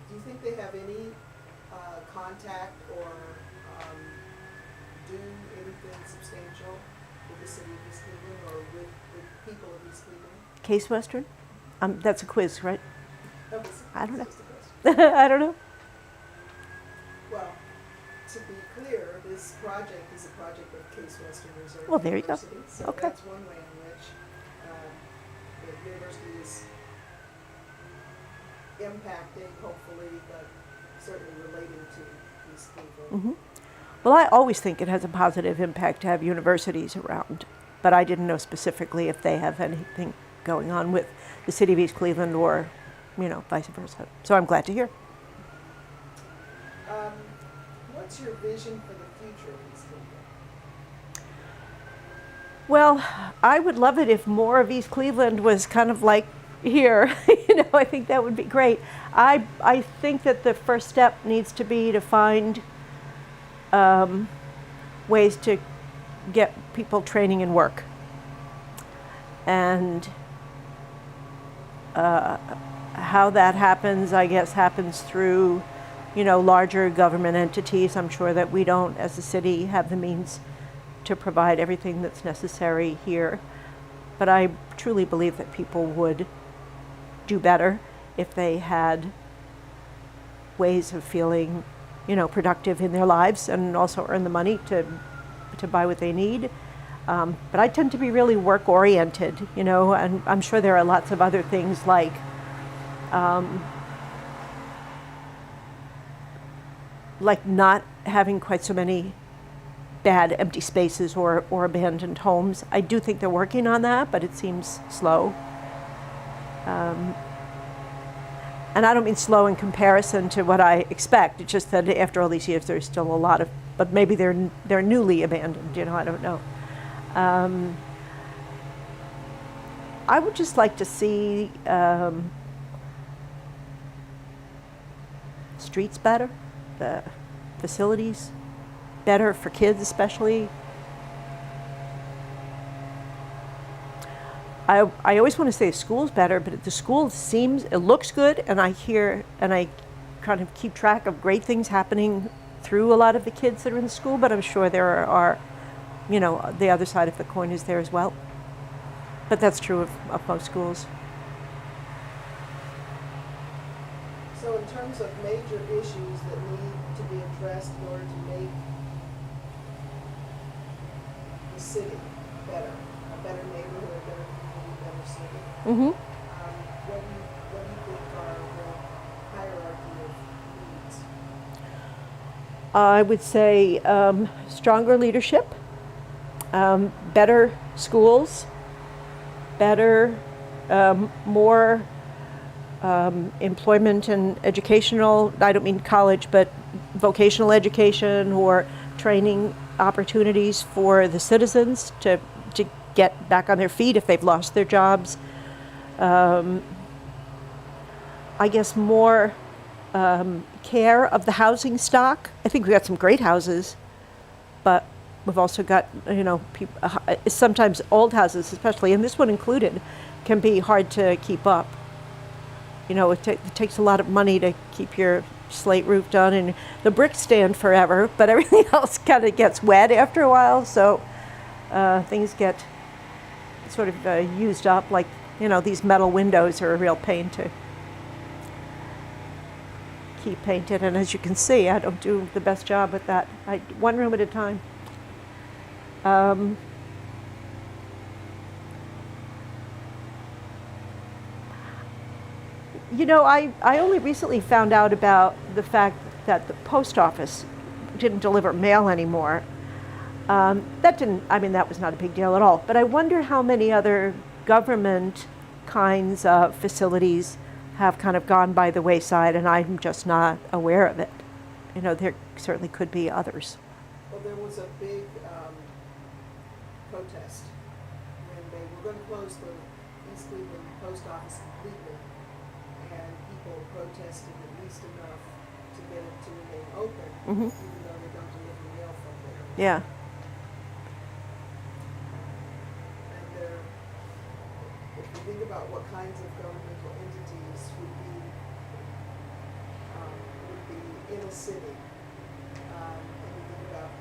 Speaker 1: Do you think they have any contact or do anything substantial with the city of East Cleveland or with people of East Cleveland?
Speaker 2: Case Western? That's a quiz, right? I don't know.
Speaker 1: Just a question.
Speaker 2: I don't know.
Speaker 1: Well, to be clear, this project is a project of Case Western Reserve
Speaker 2: Well, there you go.
Speaker 1: University. So
Speaker 2: Okay.
Speaker 1: that's one way in which the university is impacting, hopefully, but certainly relating to East Cleveland.
Speaker 2: Hmm. Well, I always think it has a positive impact to have universities around, but I didn't know specifically if they have anything going on with the city of East Cleveland or, vice versa. So I'm glad to hear.
Speaker 1: What's your vision for the future of East Cleveland?
Speaker 2: Well, I would love it if more of East Cleveland was kind of like here. I think that would be great. I think that the first step needs to be to find ways to get people training and work. And how that happens, I guess, happens through, larger government entities. I'm sure that we don't, as a city, have the means to provide everything that's necessary here. But I truly believe that people would do better if they had ways of feeling, productive in their lives and also earn the money to buy what they need. But I tend to be really work-oriented, and I'm sure there are lots of other things like not having quite so many bad empty spaces or abandoned homes. I do think they're working on that, but it seems slow. And I don't mean slow in comparison to what I expect. It's just that after all these years, there's still a lot of, but maybe they're newly abandoned. I don't know. I would just like to see streets better, the facilities better for kids especially. I always want to say the school's better, but the school it looks good, and I hear and I kind of keep track of great things happening through a lot of the kids that are in the school, but I'm sure there are, the other side of the coin is there as well. But that's true of most schools.
Speaker 1: So in terms of major issues that need to be addressed in order to make the city better, a better neighborhood, a better community, a better city,
Speaker 2: Mm-hmm.
Speaker 1: what do you think are the hierarchy of needs?
Speaker 2: I would say stronger leadership, better schools, better, more employment and educational, I don't mean college, but vocational education or training opportunities for the citizens to get back on their feet if they've lost their jobs. I guess more care of the housing stock. I think we've got some great houses, but we've also got, sometimes old houses, especially, and this one included, can be hard to keep up. It takes a lot of money to keep your slate roof done, and the bricks stand forever, but everything else kind of gets wet after a while, so things get sort of used up. Like, these metal windows are a real pain to keep painted, and as you can see, I don't do the best job with that. One room at a time. I only recently found out about the fact that the post office didn't deliver mail anymore. That was not a big deal at all. But I wonder how many other government kinds of facilities have kind of gone by the wayside, and I'm just not aware of it. There certainly could be others.
Speaker 1: Well, there was a big protest when they were going to close the East Cleveland post office in Cleveland, and people protested at least enough to get it to remain open,
Speaker 2: Mm-hmm.
Speaker 1: even though they don't deliver mail from there.
Speaker 2: Yeah.
Speaker 1: And if you think about what kinds of governmental entities would be in a city, and you think about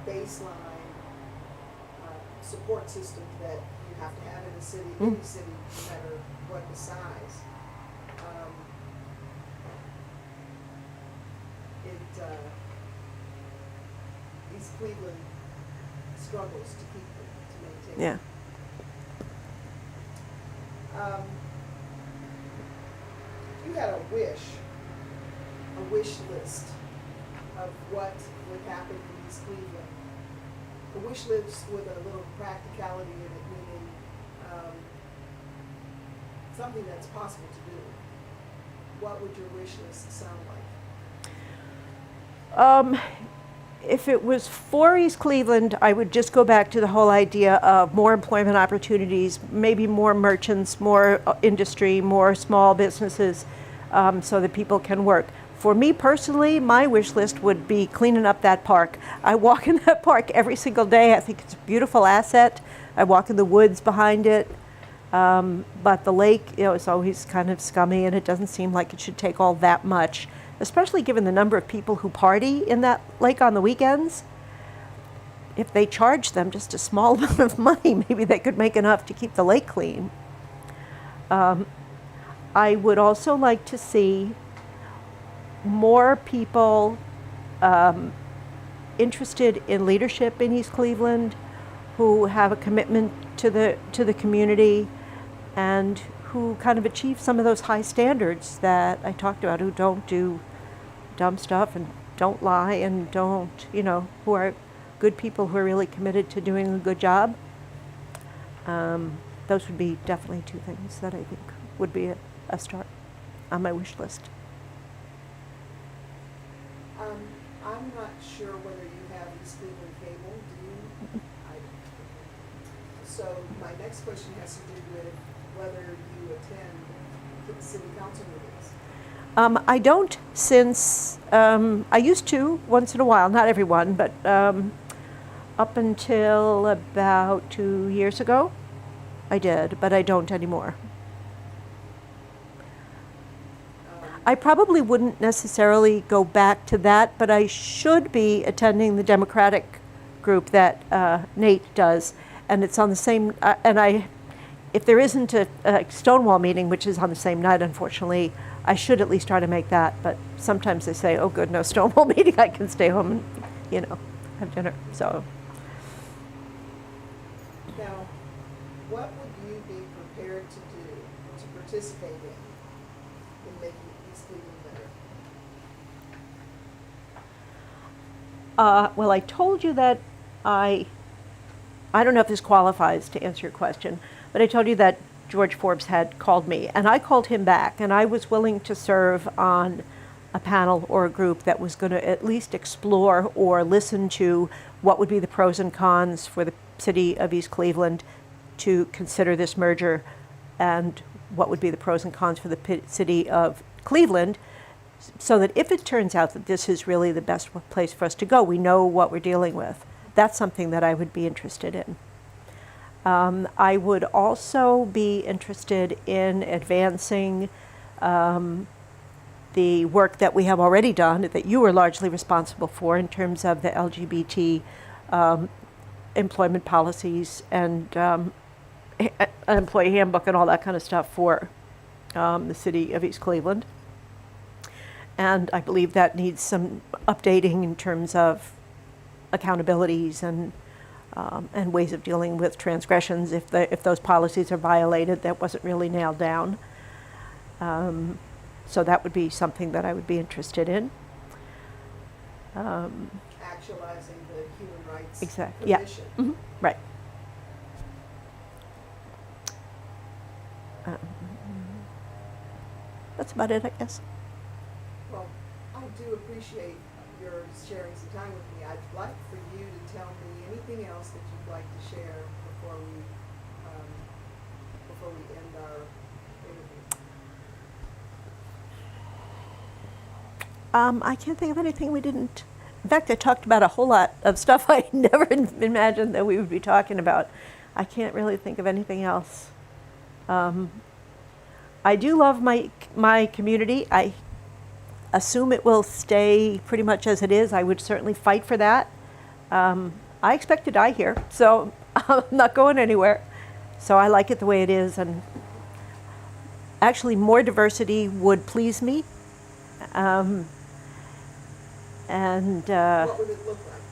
Speaker 1: the baseline support system that you have to have in a city, any city, no matter what the size. East Cleveland struggles to keep them, to maintain.
Speaker 2: Yeah.
Speaker 1: If you had a wish list of what would happen in East Cleveland, a wish list with a little practicality in it, meaning something that's possible to do, what would your wish list sound like?
Speaker 2: If it was for East Cleveland, I would just go back to the whole idea of more employment opportunities, maybe more merchants, more industry, more small businesses, so that people can work. For me personally, my wish list would be cleaning up that park. I walk in that park every single day. I think it's a beautiful asset. I walk in the woods behind it. But the lake, is always kind of scummy, and it doesn't seem like it should take all that much, especially given the number of people who party in that lake on the weekends. If they charge them just a small amount of money, maybe they could make enough to keep the lake clean. I would also like to see more people interested in leadership in East Cleveland, who have a commitment to the community, and who kind of achieve some of those high standards that I talked about, who don't do dumb stuff and don't lie and don't, who are good people who are really committed to doing a good job. Those would be definitely two things that I think would be it. a start on my wish list.
Speaker 1: I'm not sure whether you have East Cleveland cable, do you? So my next question has to do with whether you attend city council meetings.
Speaker 2: I don't since, I used to once in a while, not everyone, but up until about 2 years ago, I did, but I don't anymore. I probably wouldn't necessarily go back to that, but I should be attending the Democratic group that Nate does, and it's on the same, if there isn't a Stonewall meeting, which is on the same night, unfortunately, I should at least try to make that, but sometimes they say, oh good, no Stonewall meeting, I can stay home and, have dinner, so.
Speaker 1: Now, what would you be prepared to do to participate in making East Cleveland better?
Speaker 2: Well, I told you that I don't know if this qualifies to answer your question, but I told you that George Forbes had called me, and I called him back, and I was willing to serve on a panel or a group that was going to at least explore or listen to what would be the pros and cons for the city of East Cleveland to consider this merger, and what would be the pros and cons for the city of Cleveland, so that if it turns out that this is really the best place for us to go, we know what we're dealing with. That's something that I would be interested in. I would also be interested in advancing the work that we have already done, that you were largely responsible for, in terms of the LGBT employment policies and an employee handbook and all that kind of stuff for the city of East Cleveland. And I believe that needs some updating in terms of accountabilities and ways of dealing with transgressions if those policies are violated. That wasn't really nailed down. So that would be something that I would be interested in.
Speaker 1: Actualizing the human rights
Speaker 2: Exactly.
Speaker 1: commission.
Speaker 2: Yeah. Mm-hmm. Right. That's about it, I guess.
Speaker 1: Well, I do appreciate your sharing some time with me. I'd like for you to tell me anything else that you'd like to share before we end our interview.
Speaker 2: I can't think of anything we didn't. In fact, I talked about a whole lot of stuff I never imagined that we would be talking about. I can't really think of anything else. I do love my community. I assume it will stay pretty much as it is. I would certainly fight for that. I expect to die here, so I'm not going anywhere. So I like it the way it is, and actually more diversity would please me.
Speaker 1: What would it look like?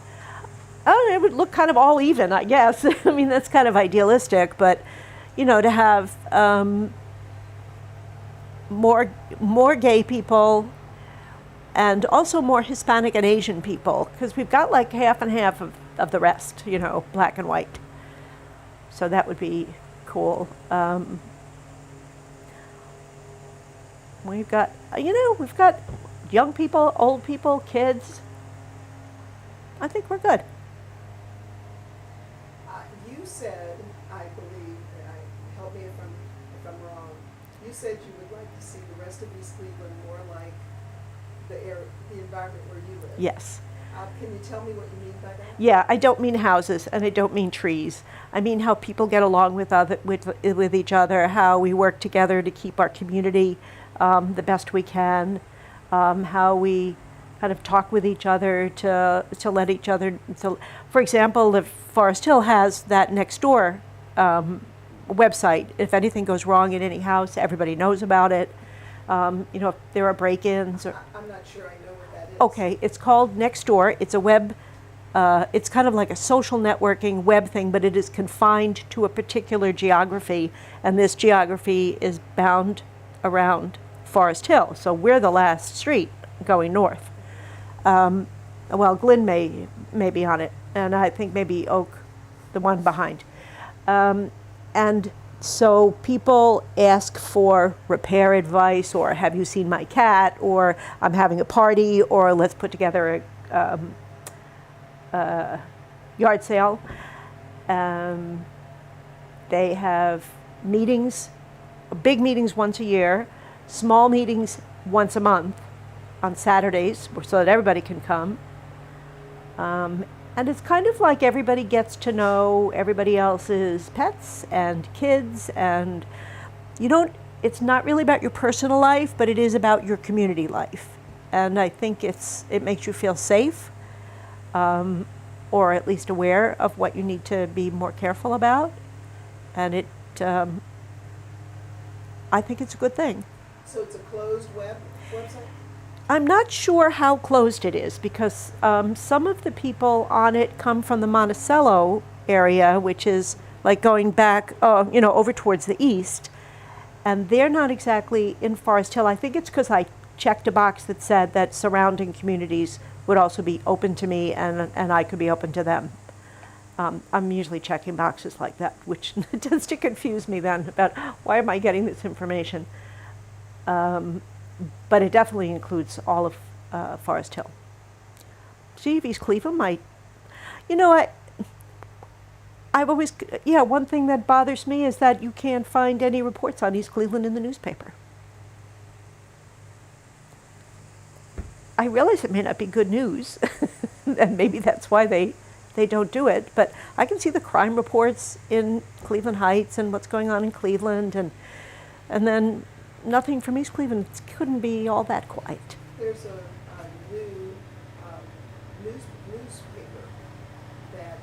Speaker 2: Oh, it would look kind of all even, I guess. I mean, that's kind of idealistic, but to have more gay people, and also more Hispanic and Asian people, because we've got like half and half of the rest, black and white. So that would be cool. We've got young people, old people, kids. I think we're good.
Speaker 1: You said, I believe, help me if I'm wrong. You said you would like to see the rest of East Cleveland more like the environment where you live.
Speaker 2: Yes.
Speaker 1: Can you tell me what you mean by that?
Speaker 2: Yeah, I don't mean houses, and I don't mean trees. I mean how people get along with each other, how we work together to keep our community the best we can, how we kind of talk with each other to let each other. For example, if Forest Hill has that next door website, if anything goes wrong in any house, everybody knows about it. If there are break-ins.
Speaker 1: I'm not sure I know what that is.
Speaker 2: Okay, it's called Nextdoor. It's a web, it's kind of like a social networking web thing, but it is confined to a particular geography, and this geography is bound around Forest Hill. So we're the last street going north. Glen may be on it, and I think maybe Oak, the one behind. And So people ask for repair advice, or have you seen my cat, or I'm having a party, or let's put together a yard sale. They have meetings, big meetings once a year, small meetings once a month on Saturdays so that everybody can come. And it's kind of like everybody gets to know everybody else's pets and kids, and it's not really about your personal life, but it is about your community life. And I think it makes you feel safe, or at least aware of what you need to be more careful about. And I think it's a good thing.
Speaker 1: So it's a closed website?
Speaker 2: I'm not sure how closed it is, because some of the people on it come from the Monticello area, which is like going back, over towards the east, and they're not exactly in Forest Hill. I think it's because I checked a box that said that surrounding communities would also be open to me, and I could be open to them. I'm usually checking boxes like that, which tends to confuse me then about why am I getting this information. But it definitely includes all of Forest Hill. Gee, if East Cleveland might, I've always, one thing that bothers me is that you can't find any reports on East Cleveland in the newspaper. I realize it may not be good news, and maybe that's why they don't do it, but I can see the crime reports in Cleveland Heights and what's going on in Cleveland, and then nothing from East Cleveland. It couldn't be all that quiet.
Speaker 1: There's a new newspaper that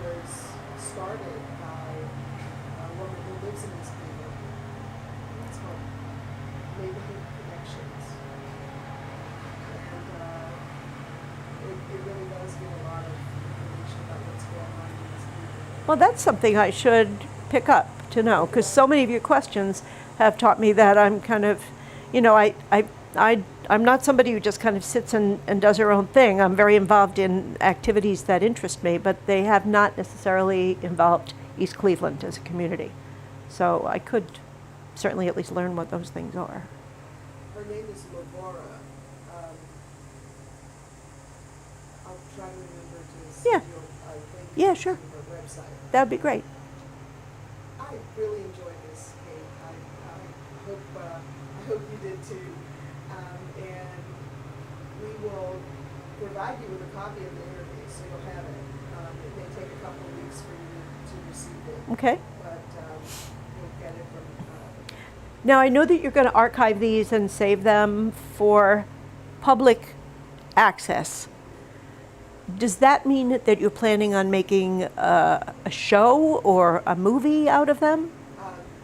Speaker 1: was started by a woman who lives in East Cleveland. It's called Neighborhood Connections. And it really does give a lot of information about what's going on in East Cleveland.
Speaker 2: Well, that's something I should pick up to know, because so many of your questions have taught me that I'm kind of, I'm not somebody who just kind of sits and does her own thing. I'm very involved in activities that interest me, but they have not necessarily involved East Cleveland as a community. So I could certainly at least learn what those things are.
Speaker 1: Her name is Lavora. I'll try to remember to send
Speaker 2: Yeah.
Speaker 1: you a link
Speaker 2: Yeah, sure.
Speaker 1: to her website.
Speaker 2: That would be great.
Speaker 1: I really enjoyed this, Kate. I hope you did too. And we will provide you with a copy of the interview, so you'll have it. It may take a couple of weeks for you to receive it.
Speaker 2: Okay.
Speaker 1: But you'll get it from.
Speaker 2: Now, I know that you're going to archive these and save them for public access. Does that mean that you're planning on making a show or a movie out of them?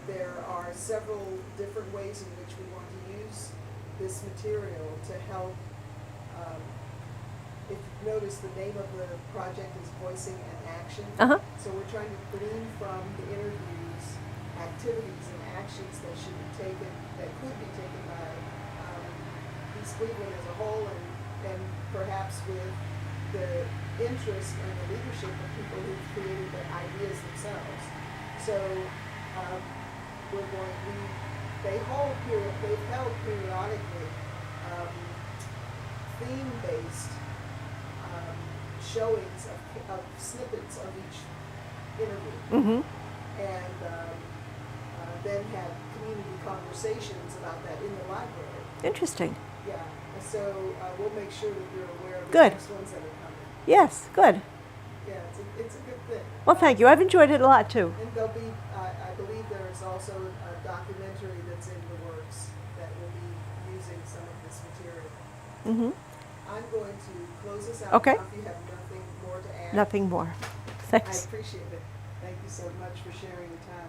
Speaker 1: There are several different ways in which we want to use this material to help. If you notice, the name of the project is Voicing and Action.
Speaker 2: Uh-huh.
Speaker 1: So we're trying to glean from the interviews activities and actions that should be taken, that could be taken by East Cleveland as a whole, and perhaps with the interest and the leadership of people who've created the ideas themselves. So they've held periodically theme-based showings of snippets of each interview,
Speaker 2: Mm-hmm.
Speaker 1: and then had community conversations about that in the library.
Speaker 2: Interesting.
Speaker 1: Yeah, and so we'll make sure that you're aware of the
Speaker 2: Good.
Speaker 1: next ones that are coming.
Speaker 2: Yes, good.
Speaker 1: Yeah, it's a good thing.
Speaker 2: Well, thank you. I've enjoyed it a lot, too.
Speaker 1: And there'll be, I believe there is also a documentary that's in the works that will be using some of this material.
Speaker 2: Mm-hmm.
Speaker 1: I'm going to close this out.
Speaker 2: Okay.
Speaker 1: Now, if you have nothing more to add.
Speaker 2: Nothing more.
Speaker 1: I
Speaker 2: Thanks.
Speaker 1: appreciate it. Thank you so much for sharing your time.